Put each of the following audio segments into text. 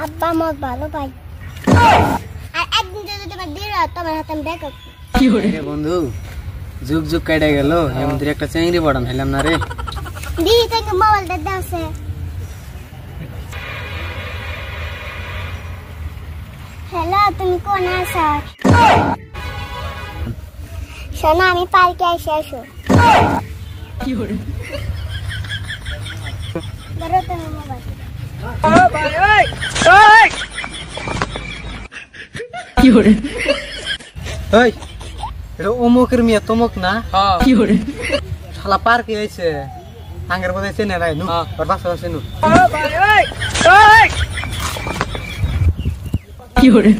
আব্বা আমার ভালো ভাই আর একদিন যদি তোমার দিরা তোমার হাতে আমি ব্যাক কি হরে বন্ধু যুগ যুগ কাটা গেল এমন একটা চেংড়ি পড়ান হইলাম না রে দিদি থেকে মোবাইলটা দাওছে হ্যালো তুমি কোন আছো শোনো আমি পার্কে এসে আসো কি হরে ধরো তুমি মোবাইল কি হরে এই এটা অমুকের মিয়া তমুক না কি হরে শালা পার্কে আইছে আঙ্গের বলে চেনে নাই নু ওর বাসা আছে নু কি হরে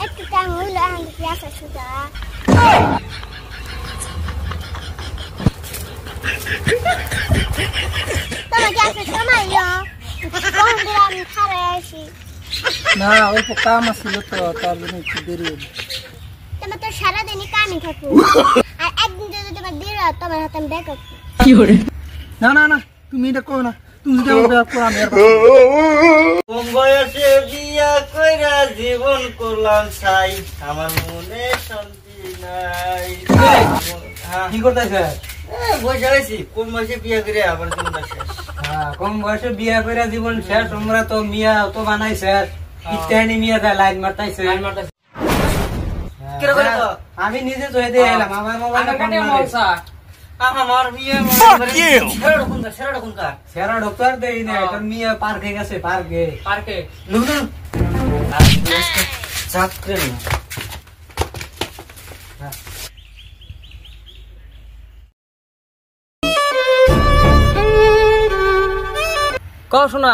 একটু টাইম হইলো আমি ক্লাস আসুদা তোমাকে আসলে সময় কোন দিন আমি খারে আসি না অল্প কাম আছিল তো তার জন্য একটু দেরি হলো তুমি তো সারাদিনই কামই থাকো আর একদিন যদি তোমার দিরা তোমার হাতে আমি ব্যাক কি হরে না না না তুমি এটা কো না তুমি যদি আমার ব্যাক করো আমি আর কম বয়সে বিয়া কইরা জীবন করলাম ছাই আমার মনে শান্তি নাই কি করতেছে বসে আছি কোন বয়সে বিয়া করে আবার জীবনটা শেষ কম বয়সে বিয়া কইরা জীবন শেষ আমরা তো মিয়া তো বানাইছে ইত্যাদি মিয়া দা লাইন মারতাইছে আমি নিজে জয় দিয়ে এলাম আমার মোবাইলটা কাটে মলসা আমার বিয়ে সেরা কোন কার সেরা ডক্টর দেই না তোর মিয়া পার্কে গেছে পার্কে নুনু চাপ করে কও শোনা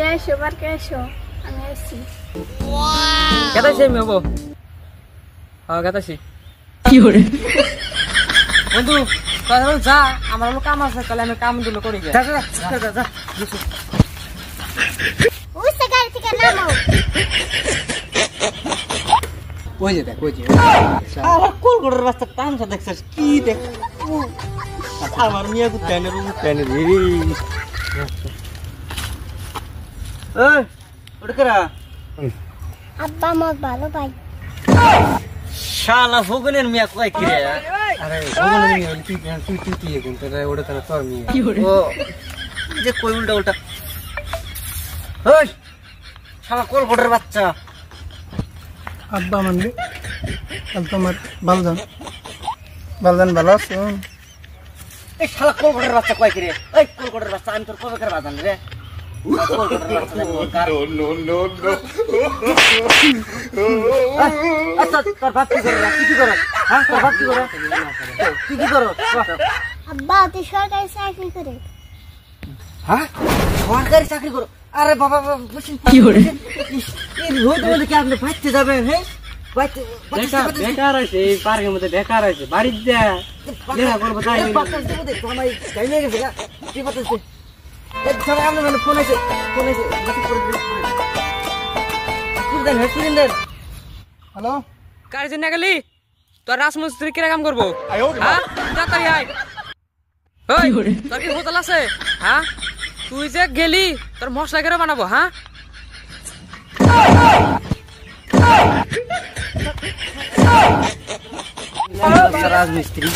এসো পার্কে এসো আমি আসছি কেদাইছে আমি হবো হ্যাঁ কেদাইছি কি হরে বন্ধু কথা যা আমার হলো কাম আছে তাহলে আমি কাম দিল করি যা উঠছে গাড়ি থেকে নামো ওই যে দেখ আরে কোল গোড়ের রাস্তা টানছা দেখছিস কি দেখ আমার মিয়া কুত্তানে রে এই ওটা করা আব্বা আমার ভালো ভাই শালা ফগনের মিয়া কই কি রে আরে ওগুলো নিয়ে তুই এখন তোরা ওটা তারা তোর মিয়া ও যে কই উল্টা ওই শালা কোল গোড়ের বাচ্চা আব্বা মানে আর তোমার বালজান ভালো আছো এই শালা কোল গোড়ের বাচ্চা কই কি রে এই কোল গোড়ের বাচ্চা আমি তোর কবে করে বাজান রে আচ্ছা তোর বাপ কি করে কি করে হ্যাঁ তোর বাপ কি করে তুই কি করো আব্বা তুই সরকারি চাকরি করে হ্যাঁ সরকারি চাকরি করো আরে বাবা বসিন কি হরে এই রোদ মধ্যে কি আপনি বাইতে যাবেন হ্যাঁ বাইতে বেকার আছে এই পার্কের মধ্যে বেকার আছে বাড়িতে যা লেখা করবো তাই বাতাস দেবো দেখ আমায় গাই নিয়ে গেছে কি বাতাস দে এক সময় আপনি মানে ফোন আছে মেসেজ করে দেন হেডফোন দেন হ্যালো কার জন্য গেলি তোর রাজমিস্ত্রি কিরা কাম করবো হ্যাঁ তাড়াতাড়ি আয় ওই তোর কি হোটেল আছে হ্যাঁ তুই যে গেলি তোর মশলা করে বানাবো হ্যাঁ রাজমিস্ত্রি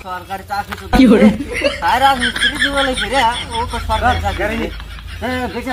সরকারি চাকরি কি হরে রাজমিস্ত্রি জীবনে ও তো সরকারি চাকরি হ্যাঁ বেশি